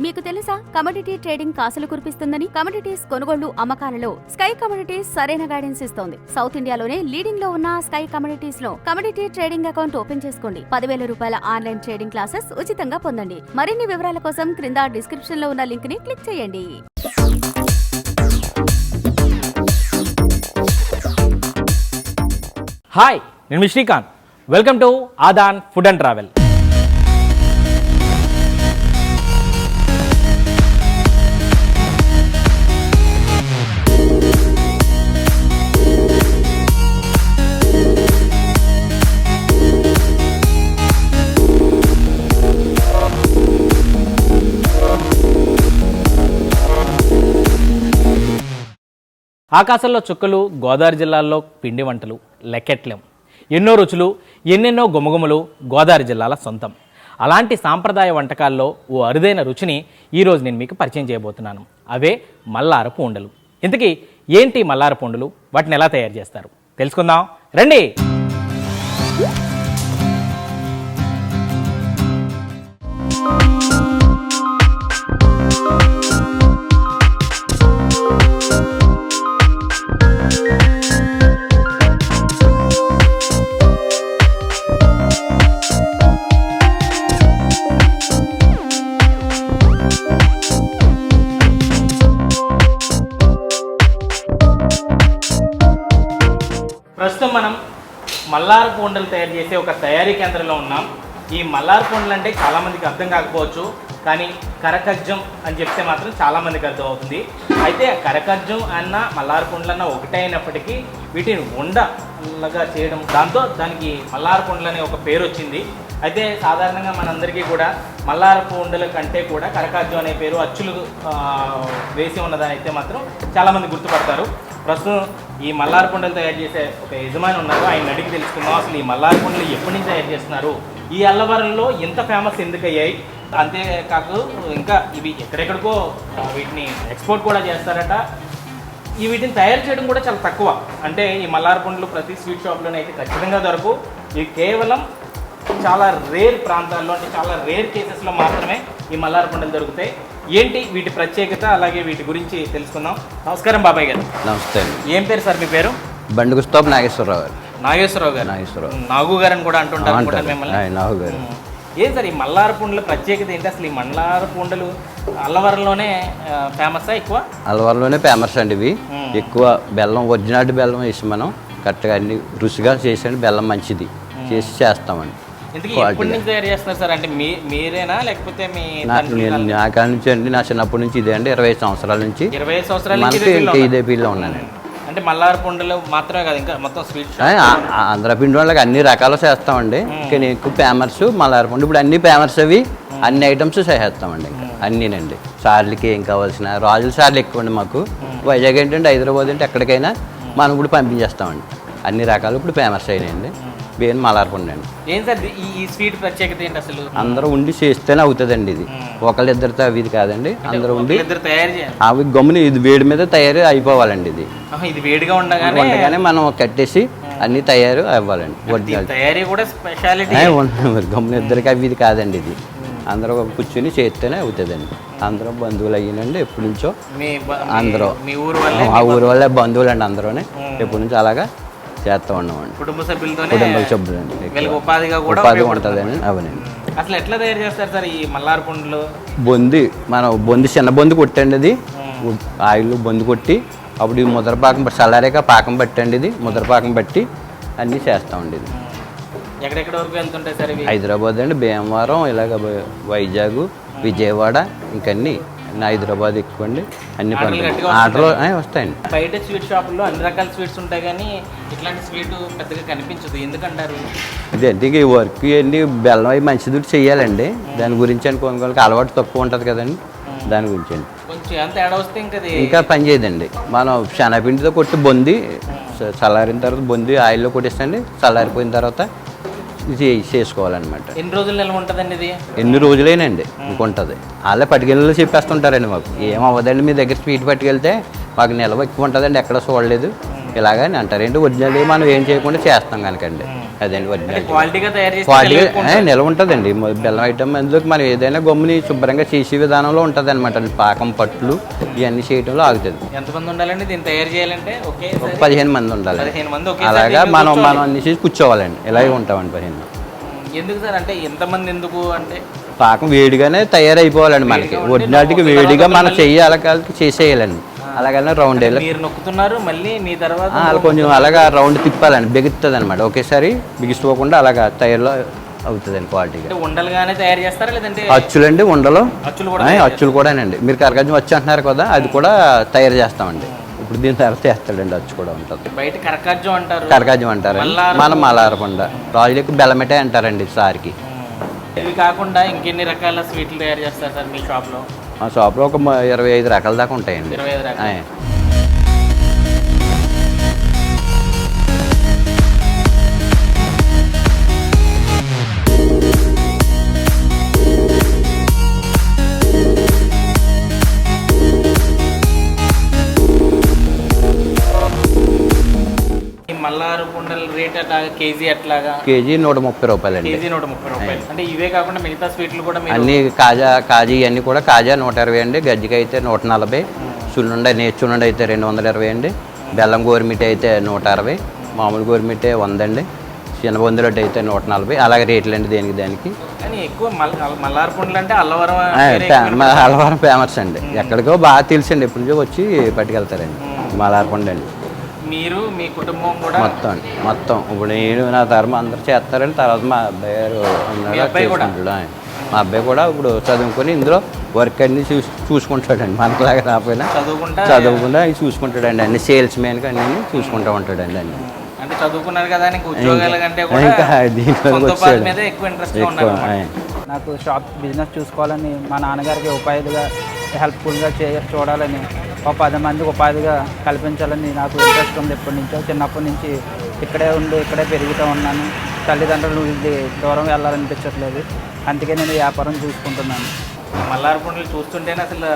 మీకు తెలుసా commodity trading కాసులు కురిపిస్తుందని? కమోడిటీస్ కొనుగోళ్లు అమ్మకాలలో స్కై కమోడిటీస్ సరైన గైడెన్స్ ఇస్తోంది. సౌత్ ఇండియాలోనే లీడింగ్ లో ఉన్న స్కై కమోడిటీస్ లో కమోడిటీ ట్రేడింగ్ అకౌంట్ ఓపెన్ చేసుకోండి. 10,000 రూపాయల ఆన్లైన్ ట్రేడింగ్ క్లాసెస్ ఉచితంగా పొందండి. మరిన్ని వివరాల కోసం క్రింద డిస్క్రిప్షన్ లో ఉన్న లింక్ ని క్లిక్ చేయండి. హాయ్, నేను Srikanth. Welcome to Aadan food and travel. ఆకాశంలో చుక్కలు, గోదావరి జిల్లాల్లో పిండి వంటలు లెక్కెట్లేం. ఎన్నో రుచులు, ఎన్నెన్నో గుమగుమలు గోదావరి జిల్లాల సొంతం. అలాంటి సాంప్రదాయ వంటకాల్లో ఓ అరుదైన రుచిని ఈరోజు నేను మీకు పరిచయం చేయబోతున్నాను. అవే మల్లారపు ఉండలు. ఇంతకీ ఏంటి మల్లారపు ఉండలు, వాటిని ఎలా తయారు చేస్తారు తెలుసుకుందాం రండి. ప్రస్తుతం మనం మల్లారపు ఉండలు తయారు చేసే ఒక తయారీ కేంద్రంలో ఉన్నాం. ఈ మల్లారపు ఉండలు అంటే చాలామందికి అర్థం కాకపోవచ్చు, కానీ కరకజ్జం అని చెప్తే మాత్రం చాలామందికి అర్థం అవుతుంది. అయితే కరకజ్జం అన్న మల్లారపు ఉండలు అన్న ఒకటే అయినప్పటికీ వీటిని ఉండగా చేయడం, దానికి మల్లారపు ఉండలు అనే ఒక పేరు వచ్చింది. అయితే సాధారణంగా మనందరికీ కూడా మల్లారపు ఉండల కంటే కూడా కరకజ్జం అనే పేరు అచ్చులు వేసి ఉన్నదని అయితే మాత్రం చాలామంది గుర్తుపడతారు. ప్రస్తుతం ఈ మల్లారపు ఉండలు తయారు చేసే ఒక యజమాని ఉన్నారు. ఆయన అడిగి తెలుసుకుందాం అసలు ఈ మల్లారపు ఉండలు ఎప్పటి నుంచి తయారు చేస్తున్నారు, ఈ అల్లవరంలో ఎంత ఫేమస్ ఎందుకు అయ్యాయి, అంతేకాక ఇంకా ఇవి ఎక్కడెక్కడికో వీటిని ఎక్స్పోర్ట్ కూడా చేస్తారట. వీటిని తయారు చేయడం కూడా చాలా తక్కువ. అంటే ఈ మల్లారపు ఉండలు ప్రతి స్వీట్ షాప్లోనే అయితే ఖచ్చితంగా దొరకవు. ఇవి కేవలం చాలా రేర్ ప్రాంతాల్లో, అంటే చాలా రేర్ కేసెస్లో మాత్రమే ఈ మల్లారపు ఉండలు దొరుకుతాయి. ఏంటి వీటి ప్రత్యేకత, అలాగే వీటి గురించి తెలుసుకుందాం. నమస్కారం బాబాయ్ గారు. నమస్తే. ఏం పేరు సార్ మీ పేరు? బండిగుస్తాపు నాగేశ్వరరావు గారు. నాగేశ్వరరావు గారు. నాగు గారు అని కూడా అంటుంటారు మిమ్మల్ని. నాగు గారు. ఏం సార్ ఈ మల్లారపు ఉండల ప్రత్యేకత ఏంటి? అసలు ఈ మల్లారపు ఉండలు అల్లవరంలోనే ఫేమస్ ఎక్కువ? అల్లవరంలోనే ఫేమస్ అండి. ఇవి ఎక్కువ బెల్లం, ఒరిజినాలిటీ బెల్లం వేసి మనం కరెక్ట్గా అన్ని రుచిగా చేసండి. బెల్లం మంచిది చేస్తామండి. ఎప్పటి నుంచి తయారు చేస్తున్నారు సార్? అంటే మీరేనా లేకపోతే మీ? నా కాడ నుంచి అండి, నా చిన్నప్పటి నుంచి ఇదే అండి. 25 సంవత్సరాల నుంచి. 25 సంవత్సరాల నుంచి ఇదే ఫీల్డ్లో ఉన్నానండి. అంటే మల్లారపు ఉండలు మాత్రమే కాదు, ఇంకా మొత్తం స్వీట్ ఆంధ్ర పిండి వాళ్ళకి అన్ని రకాలు చేస్తామండి. కానీ ఎక్కువ ఫేమస్ మల్లారపు ఉండి. ఇప్పుడు అన్ని ఫేమస్ అవి అన్ని ఐటమ్స్ చేసేస్తామండి. ఇంకా అన్నీనండి. సార్లకి ఏం కావాల్సిన రాజుల సార్లు ఎక్కువ అండి మాకు. వైజాగ్ ఏంటంటే, హైదరాబాద్ అంటే ఎక్కడికైనా మనం ఇప్పుడు పంపించేస్తామండి. అన్ని రకాలు ఇప్పుడు ఫేమస్ అయినాయండి. బియ్యం మల్లారపు ఉండండి. ఏం సార్ ఈ స్వీట్ ప్రత్యేకత ఏంటి అసలు? అందరూ ఉండి చేస్తేనే అవుతుందండి. ఇది ఒకళ్ళిద్దరితో అవి ఇది కాదండి. అందరూ ఉండి అవి గమ్ముని ఇది వేడి మీద తయారు అయిపోవాలండి. ఇది వేడిగా ఉండగానే మనం కట్టేసి అన్ని తయారు అవ్వాలండి. ఒరిజినల్ తయారీ కూడా స్పెషాలిటీ. గమ్మున ఇద్దరికి అవి ఇది కాదండి. ఇది అందరూ కూర్చొని చేస్తేనే అవుతుందండి. అందరూ బంధువులు అయ్యినండి. ఎప్పటి నుంచో అందరూ ఆ ఊరు వల్లే బంధువులు అండి. అందరూనే ఎప్పటి నుంచో అలాగా చేస్తూ ఉన్నామండి. కుటుంబ సభ్యులతో ఉపాధి ఉంటుందండి. అవునండి. అసలు ఎట్లా తయారు చేస్తారు సార్ ఈ మల్లారపు ఉండలు? బొంది చిన్న బొంది కొట్టండి. అది ఆయిల్ బొంది కొట్టి అప్పుడు ఈ ముద్రపాకం చల్లారాక పాకం పట్టండి. ఇది ముద్రపాకం పట్టి అన్నీ చేస్తామండి. ఇది ఎక్కడెక్కడ వరకు వెళ్తుంటాయి సార్? హైదరాబాద్ అండి, భీమవరం, ఇలాగ వైజాగ్, విజయవాడ, ఇంకన్నీ హైదరాబాద్ ఎక్కువ అండి. అన్ని ఆర్డర్లు వస్తాయండి. బయట స్వీట్ షాపుల్లో అన్ని రకాల స్వీట్స్ ఉంటాయి, కానీ ఇట్లాంటి స్వీట్ పెద్దగా కనిపించదు. ఎందుకంటారు? అదే అంటే ఈ వర్క్ అన్ని బెల్లం అవి మంచిది చేయాలండి. దాని గురించి అని కొనుగోలుకి అలవాటు తక్కువ ఉంటుంది కదండి. దాని గురించి అండి కొంచెం ఎంత తేడా వస్తే ఇంకా పని చేయదండి. మనం శనగపిండితో కొట్టి బొంది చల్లారిన తర్వాత బొంది ఆయిల్లో కొట్టేసండి. చల్లారిపోయిన తర్వాత ఇది చేసుకోవాలన్నమాట. ఎన్ని రోజులు నిల్వ ఉంటుందండి ఇది? ఎన్ని రోజులైనండి ఇంకొంటుంది. వాళ్ళే పట్టుకెళ్ళి చెప్పేస్తుంటారండి మాకు. ఏమవ్వదండి మీ దగ్గర స్వీట్ పట్టుకెళ్తే మాకు నిల్వ ఎక్కువ ఉంటుందండి, ఎక్కడ చూడలేదు ఇలాగని అంటారు. ఏంటి ఒరిజినల్ మనం ఏం చేయకుండా చేస్తాం కనుకండి. అదండి ఒరిజినల్ క్వాలిటీగా తయారు చేసి క్వాలిటీగా నిల్వ ఉంటుందండి. బెల్లం ఐటమ్ అందుకు మనం ఏదైనా గమ్ముని శుభ్రంగా చేసే విధానంలో ఉంటుంది అనమాట. పాకం పట్లు ఇవన్నీ చేయడంలో ఆగుతుంది. ఎంతమంది ఉండాలండి దీన్ని తయారు చేయాలంటే? ఓకే, 15 మంది ఉండాలి. 15 మంది. అలాగా మనం అన్ని చేసి కూర్చోవాలండి. ఇలాగే ఉంటామండి 15 మంది. ఎందుకు సార్ అంటే ఎంతమంది ఎందుకు అంటే పాకం వేడిగానే తయారైపోవాలండి. మనకి ఒరిజినాలిటీకి వేడిగా మనం చెయ్యాలి కాదు చేసేయాలండి. అలాగనే రౌండ్ మీరు నొక్కుతున్నారు మళ్ళీ మీ తర్వాత అలా కొంచెం అలాగా రౌండ్ తిప్పాలండి. బిగుతుంది అనమాట. ఒకేసారి బిగిసిపోకుండా అలాగా తయారులో అవుతుందండి క్వాలిటీగా. ఉండలుగానే తయారు చేస్తారా లేదంటే అచ్చులండి? ఉండలు అచ్చులు కూడానండి. మీరు కరకజం వచ్చి అంటున్నారు కదా, అది కూడా తయారు చేస్తామండి. ఇప్పుడు దీని తర్వాత చేస్తాడండి. అచ్చు కూడా ఉంటుంది. బయట కరకజ్జం అంటారు. కరకజం అంటారు. మన మల్లారపు రాజులకు బెల్లమిటే అంటారండి సారికి. ఇవి కాకుండా ఇంకెన్ని రకాల స్వీట్లు తయారు చేస్తారు సార్ మీ షాప్లో? మా షాప్లో ఒక 25 రకాల దాకా ఉంటాయండి. 25 రకాలు. మల్లారపు ఉండలు రేట్ అట్లాగా కేజీ అట్లాగా? కేజీ 130 రూపాయలండి. కేజీ 130 రూపాయలు. అంటే ఇవే కాకుండా మిగతా స్వీట్లు కూడా అన్ని కాజీ అన్ని కూడా కాజా 120 అండి. గజ్జిక అయితే 140. నేర్చుండ అయితే 220 అండి. బెల్లం గోరుమిట్టి అయితే 160. మామూలు గోరుమిట్టి 100 అండి. చిన్నబొంది రొట్టె అయితే 140. అలాగే రేట్లు అండి దానికి. కానీ ఎక్కువ మల్లారపు ఉండలు అంటే అల్లవరం అల్లవరం ఫేమస్ అండి. ఎక్కడికో బాగా తెలుసండి. ఎప్పటి నుంచో వచ్చి పట్టుకెళ్తారండి మల్లారపు అండి. మీరు మీ కుటుంబం కూడా మొత్తం ఇప్పుడు నేను నా తరం అందరూ చేస్తారండి. తర్వాత మా అబ్బాయి గారు చేసుకుంటాడు. మా అబ్బాయి కూడా ఇప్పుడు చదువుకొని ఇందులో వర్క్ అన్ని చూసుకుంటాడండి. మనకులాగా రాకపోయినా చదువుకుండా చూసుకుంటాడండి. అన్ని సేల్స్ మ్యాన్గా అన్ని చూసుకుంటూ ఉంటాడండి. అన్ని అంటే చదువుకున్నారు కదా ఉద్యోగాల కంటే ఎక్కువ ఇంట్రెస్ట్ నాకు షాప్ బిజినెస్ చూసుకోవాలని, మా నాన్నగారికి ఉపాధిగా హెల్ప్ఫుల్గా చూడాలని, ఒక 10 మందికి ఉపాధిగా కల్పించాలని నాకు ఇంట్రెస్ట్ ఉంది. ఎప్పటి నుంచో చిన్నప్పటి నుంచి ఇక్కడే పెరుగుతూ ఉన్నాను. తల్లిదండ్రులు దూరం వెళ్ళాలనిపించట్లేదు. అందుకే నేను వ్యాపారం చూసుకుంటున్నాను. మల్లారపు ఉండలు చూస్తుంటేనే అసలు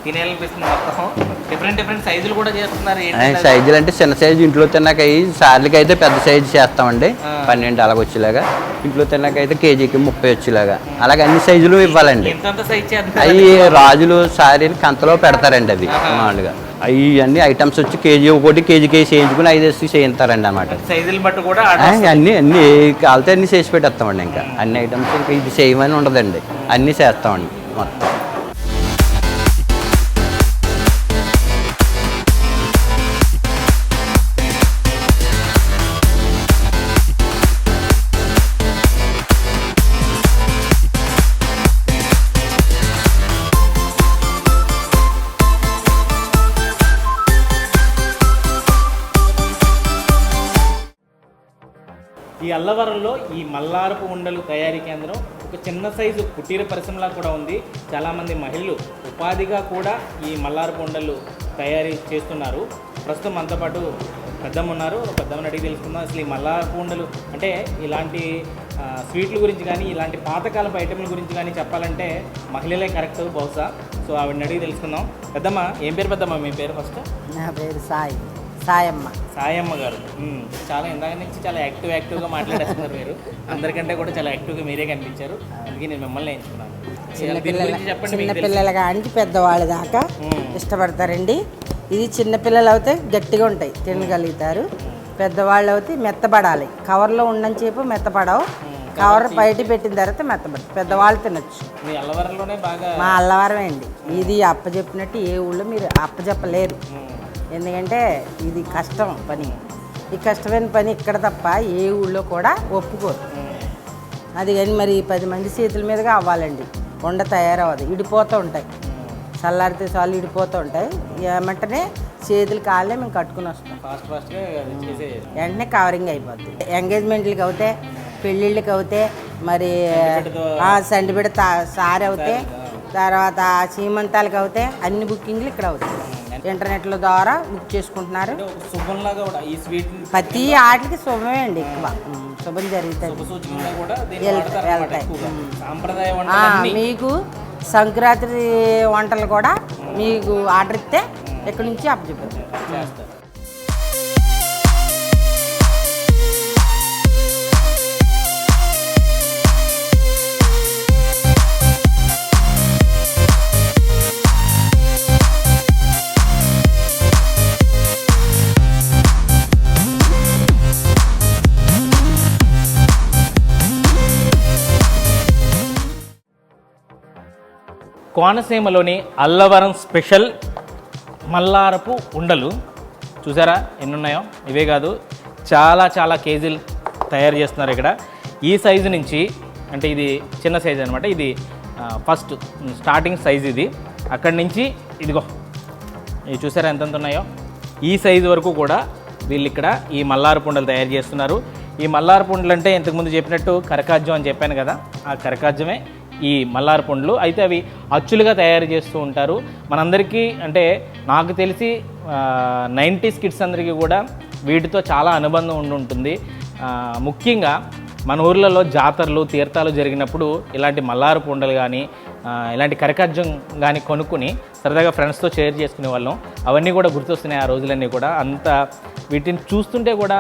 తినేయాలనిపిస్తుంది. మొత్తం డిఫరెంట్ సైజులు కూడా చేస్తున్నారు. సైజులు అంటే చిన్న సైజు ఇంట్లో తిన్నాక సార్లకి అయితే పెద్ద సైజు చేస్తామండి. 12 అలాగ వచ్చేలాగా. ఇంట్లో తిన్నాక అయితే కేజీకి 30 వచ్చేలాగా. అలాగే అన్ని సైజులు ఇవ్వాలండి. అవి రాజులు సారీని కంతలో పెడతారండి. అవి మామూలుగా అవి అన్ని ఐటమ్స్ వచ్చి కేజీ ఒకటి కేజీకి చేయించుకుని 5 వేసి చేయిస్తారండి అన్నమాట. సైజులు బట్టి కూడా అన్ని కాలితే అన్ని చేసి పెట్టేస్తామండి. ఇంకా అన్ని ఐటమ్స్ ఇంకా ఇది చేయమని ఉండదండి. అన్నీ చేస్తామండి మొత్తం. ఈ అల్లవరంలో ఈ మల్లారపు ఉండలు తయారీ కేంద్రం ఒక చిన్న సైజు కుటీర పరిశ్రమలా కూడా ఉంది. చాలామంది మహిళలు ఉపాధిగా కూడా ఈ మల్లారపు ఉండలు తయారీ చేస్తున్నారు. ప్రస్తుతం మనతో పాటు పెద్దమ్మ ఉన్నారు. పెద్దమ్మని అడిగి తెలుసుకుందాం అసలు ఈ మల్లారపు ఉండలు అంటే ఇలాంటి స్వీట్ల గురించి కానీ ఇలాంటి పాతకాలపు ఐటెంల గురించి కానీ చెప్పాలంటే మహిళలే కరెక్ట్ బహుశా. సో ఆవిడని అడిగి తెలుసుకుందాం. పెద్దమ్మ ఏం పేరు పెద్దమ్మ? మీ పేరు ఫస్ట్? నా పేరు సాయమ్మ గారు. చాలా ఇందాక నుంచి చాలా యాక్టివ్గా మాట్లాడేస్తున్నారు మీరు. అందరికంటే కూడా చాలా యాక్టివ్గా మీరే కనిపించారు. అందుకే నేను మిమ్మల్ని ఎంచుకున్నాను. చిన్నపిల్లల కానీ పెద్దవాళ్ళ దాకా ఇష్టపడతారండి. ఇది చిన్నపిల్లలు అయితే గట్టిగా ఉంటాయి, తినగలుగుతారు. పెద్దవాళ్ళు అయితే మెత్తబడాలి. కవర్లో ఉండని చెప్పు మెత్తపడవు. కవర్ బయట పెట్టిన తర్వాత మెత్తబడి పెద్దవాళ్ళు తినొచ్చు. మా అల్లవరమే అండి. ఇది అప్పచెప్పినట్టు ఏ ఊళ్ళో మీరు అప్పచెప్పలేరు. ఎందుకంటే ఇది కష్టం పని. ఈ కష్టమైన పని ఇక్కడ తప్ప ఏ ఊళ్ళో కూడా ఒప్పుకోరు. అది కానీ మరి 10 మంది చేతుల మీదుగా అవ్వాలండి. వండ తయారవ్వదు, ఇడిపోతూ ఉంటాయి. చల్లారితే చాలు ఇడిపోతూ ఉంటాయి. ఏమంటేనే చేతులు కాళ్ళే మేము కట్టుకుని వస్తాం. వెంటనే కవరింగ్ అయిపోద్ది. ఎంగేజ్మెంట్లకి అవుతే, పెళ్ళిళ్ళకి అవుతే, మరి సండిబిడ సారి అవుతే, తర్వాత సీమంతాలకు అవుతే అన్ని బుకింగ్లు ఇక్కడ అవుతాయి. ఇంటర్నెట్ల ద్వారా బుక్ చేసుకుంటున్నారు. ప్రతి ఆటలకి శుభమే అండి. ఎక్కువ శుభం జరుగుతుంది. మీకు సంక్రాంతి వంటలు కూడా మీకు ఆర్డర్ ఇస్తే ఇక్కడి నుంచి అప్పచెప్పారు. కోనసీమలోని అల్లవరం స్పెషల్ మల్లారపు ఉండలు. చూసారా ఎన్ని ఉన్నాయో? ఇవే కాదు, చాలా కేజీలు తయారు చేస్తున్నారు ఇక్కడ. ఈ సైజు నుంచి, అంటే ఇది చిన్న సైజు అనమాట, ఇది ఫస్ట్ స్టార్టింగ్ సైజు ఇది. అక్కడి నుంచి ఇదిగో ఇవి చూసారా ఎంత ఉన్నాయో, ఈ సైజు వరకు కూడా వీళ్ళు ఇక్కడ ఈ మల్లారపు ఉండలు తయారు చేస్తున్నారు. ఈ మల్లారపు ఉండలు అంటే ఇంతకుముందు చెప్పినట్టు కరకాజ్యం అని చెప్పాను కదా, ఆ కరకాజ్యమే ఈ మల్లారపు ఉండలు. అయితే అవి అచ్చులుగా తయారు చేస్తూ ఉంటారు. మనందరికీ అంటే నాకు తెలిసి 90s కిడ్స్ అందరికీ కూడా వీటితో చాలా అనుబంధం ఉంటుంది. ముఖ్యంగా మన ఊర్లలో జాతరలు తీర్థాలు జరిగినప్పుడు ఇలాంటి మల్లారపు ఉండలు కానీ ఇలాంటి కరకజ్జం కానీ కొనుక్కుని సరదాగా ఫ్రెండ్స్తో షేర్ చేసుకునే వాళ్ళం. అవన్నీ కూడా గుర్తొస్తున్నాయి ఆ రోజులన్నీ కూడా. అంత వీటిని చూస్తుంటే కూడా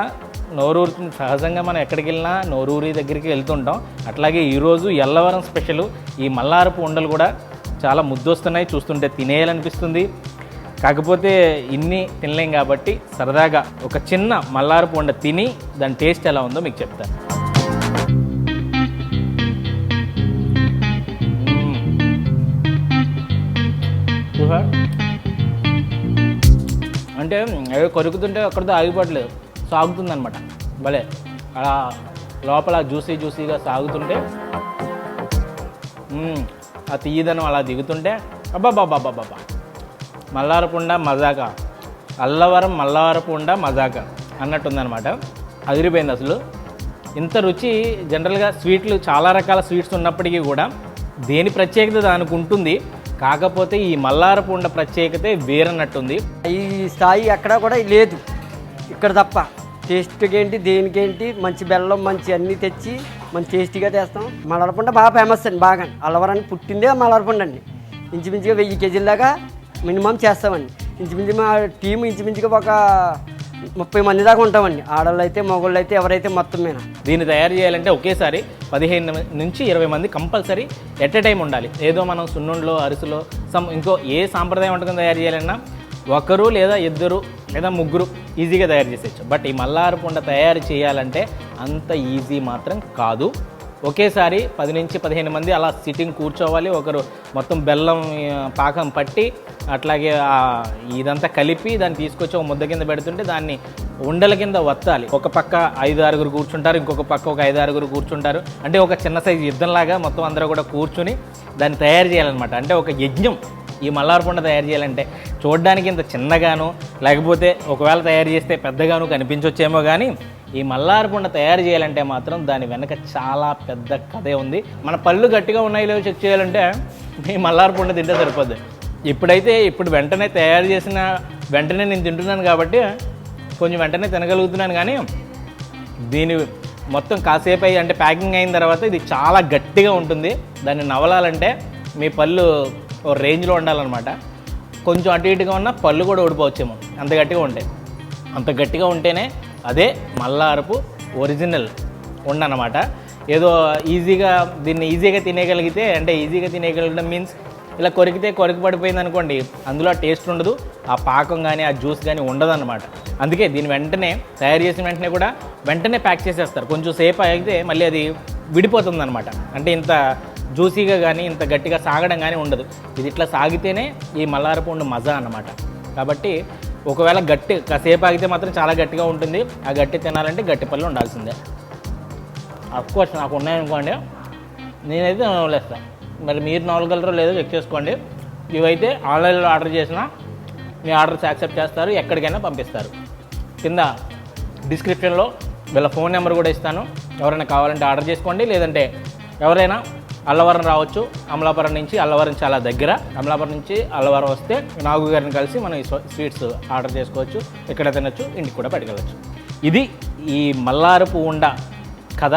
నోరూరుతుంది. సహజంగా మనం ఎక్కడికి వెళ్ళినా నోరూరి దగ్గరికి వెళ్తుంటాం. అట్లాగే ఈరోజు ఎల్లవరం స్పెషల్ ఈ మల్లారపు ఉండలు కూడా చాలా ముద్దొస్తున్నాయి, చూస్తుంటే తినేయాలనిపిస్తుంది. కాకపోతే ఇన్ని తినలేం కాబట్టి సరదాగా ఒక చిన్న మల్లారపు ఉండ తిని దాని టేస్ట్ ఎలా ఉందో మీకు చెప్తాను. అంటే అవి కొరుకుతుంటే అక్కడితో ఆగిపోవట్లేదు, సాగుతుందనమాట. భలే అలా లోపల జ్యూసీగా సాగుతుంటే ఆ తీయదనం అలా దిగుతుంటే అబ్బాబాబాబాబా, మల్లారపు ఉండ మజాకా, అల్లవరం మల్లారపు ఉండ మజాకా అన్నట్టుందనమాట. అదిరిపోయింది అసలు. ఇంత రుచి జనరల్గా స్వీట్లు చాలా రకాల స్వీట్స్ ఉన్నప్పటికీ కూడా దేని ప్రత్యేకత దానికి ఉంటుంది. కాకపోతే ఈ మల్లారపు ఉండ ప్రత్యేకతే వేరన్నట్టుంది. ఈ స్థాయి ఎక్కడా కూడా లేదు ఇక్కడ తప్ప. టేస్ట్కి ఏంటి దేనికేంటి మంచి బెల్లం మంచి అన్నీ తెచ్చి మంచి టేస్టీగా చేస్తాం. మల్లరపు ఉండ బాగా ఫేమస్ అండి. బాగా అల్లవరానికి పుట్టిందే మల్లరపు ఉండ అండి. ఇంచుమించుగా 1000 కేజీల దాకా మినిమం చేస్తామండి. ఇంచుమించు మా టీం ఇంచుమించుగా ఒక 30 మంది దాకా ఉంటామండి. ఆడవాళ్ళు అయితే మగవాళ్ళు అయితే ఎవరైతే మొత్తం మీద. దీన్ని తయారు చేయాలంటే ఒకేసారి 15 నుంచి 20 మంది కంపల్సరీ ఎట్ ఎ టైం ఉండాలి. ఏదో మనం సున్నుండలో అరిసెలో ఇంకో ఏ సాంప్రదాయం వంటకం తయారు చేయాలన్నా ఒకరు లేదా ఇద్దరు లేదా ముగ్గురు ఈజీగా తయారు చేసేయచ్చు. బట్ ఈ మల్లారపు ఉండ తయారు చేయాలంటే అంత ఈజీ మాత్రం కాదు. ఒకేసారి 10 నుంచి 15 మంది అలా సిట్టింగ్ కూర్చోవాలి. ఒకరు మొత్తం బెల్లం పాకం పట్టి అట్లాగే ఇదంతా కలిపి దాన్ని తీసుకొచ్చి ఒక ముద్ద కింద పెడుతుంటే దాన్ని ఉండల కింద వత్తాలి. ఒక పక్క 5-6 కూర్చుంటారు, ఇంకొక పక్క ఒక 5-6 కూర్చుంటారు. అంటే ఒక చిన్న సైజు యుద్ధంలాగా మొత్తం అందరూ కూడా కూర్చుని దాన్ని తయారు చేయాలన్నమాట. అంటే ఒక యజ్ఞం. ఈ మల్లారపు ఉండ తయారు చేయాలంటే చూడడానికి ఇంత చిన్నగాను లేకపోతే ఒకవేళ తయారు చేస్తే పెద్దగాను కనిపించొచ్చేమో కానీ ఈ మల్లారపు ఉండ తయారు చేయాలంటే మాత్రం దాని వెనక చాలా పెద్ద కథే ఉంది. మన పళ్ళు గట్టిగా ఉన్నాయో లేవో చెక్ చేయాలంటే ఈ మల్లారపు ఉండ తింటే సరిపోద్ది. ఇప్పుడు వెంటనే తయారు చేసిన వెంటనే నేను తింటున్నాను కాబట్టి కొంచెం వెంటనే తినగలుగుతున్నాను. కానీ దీని మొత్తం కాసేపు అంటే ప్యాకింగ్ అయిన తర్వాత ఇది చాలా గట్టిగా ఉంటుంది. దాన్ని నవలాలంటే మీ పళ్ళు ఓ రేంజ్లో ఉండాలన్నమాట. కొంచెం అటు ఇటుగా ఉన్న పళ్ళు కూడా ఊడిపోవచ్చేమో, అంత గట్టిగా ఉంటాయి. అంత గట్టిగా ఉంటేనే అదే మల్లారపు ఒరిజినల్ ఉండనమాట. ఏదో దీన్ని ఈజీగా తినేయగలిగితే, అంటే ఈజీగా తినేయగలగడం మీన్స్ ఇలా కొరికి పడిపోయింది అనుకోండి, అందులో ఆ టేస్ట్ ఉండదు, ఆ పాకం కానీ ఆ జ్యూస్ కానీ ఉండదు అనమాట. అందుకే దీన్ని వెంటనే తయారు చేసిన వెంటనే కూడా వెంటనే ప్యాక్ చేసేస్తారు. కొంచెం సేపు అయితే మళ్ళీ అది విడిపోతుంది అనమాట. అంటే ఇంత జ్యూసీగా కానీ ఇంత గట్టిగా సాగడం కానీ ఉండదు. ఇది ఇట్లా సాగితేనే ఈ మల్లారపు ఉండ మజా అన్నమాట. కాబట్టి ఒకవేళ కాసేపు ఆగితే మాత్రం చాలా గట్టిగా ఉంటుంది. ఆ గట్టి తినాలంటే గట్టి పళ్ళు ఉండాల్సిందే. అఫ్కోర్స్ నాకు ఉన్నాయనుకోండి, నేనైతే నవ్వులేస్తాను. మరి మీరు నవ్వగలరో లేదో చెక్ చేసుకోండి. ఇవైతే ఆన్లైన్లో ఆర్డర్ చేసినా మీ ఆర్డర్స్ యాక్సెప్ట్ చేస్తారు, ఎక్కడికైనా పంపిస్తారు. కింద డిస్క్రిప్షన్లో వీళ్ళ ఫోన్ నెంబర్ కూడా ఇస్తాను. ఎవరైనా కావాలంటే ఆర్డర్ చేసుకోండి. లేదంటే ఎవరైనా అల్లవరం రావచ్చు. అమలాపురం నుంచి అల్లవరం చాలా దగ్గర. అమలాపురం నుంచి అల్లవరం వస్తే నాగు గారిని కలిసి మనం ఈ స్వీట్స్ ఆర్డర్ చేసుకోవచ్చు. ఇక్కడ తినచ్చు, ఇంటికి కూడా పట్టుకెళ్ళచ్చు. ఇది ఈ మల్లారపు ఉండ కథ,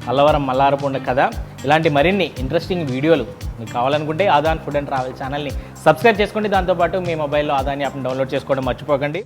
అల్లవరం మల్లారపు ఉండ కథ. ఇలాంటి మరిన్ని ఇంట్రెస్టింగ్ వీడియోలు మీకు కావాలనుకుంటే ఆదాన్ ఫుడ్ అండ్ ట్రావెల్ ఛానల్ని సబ్స్క్రైబ్ చేసుకోండి. దాంతోపాటు మీ మొబైల్లో ఆదాన్ యాప్ని డౌన్లోడ్ చేసుకోవడం మర్చిపోకండి.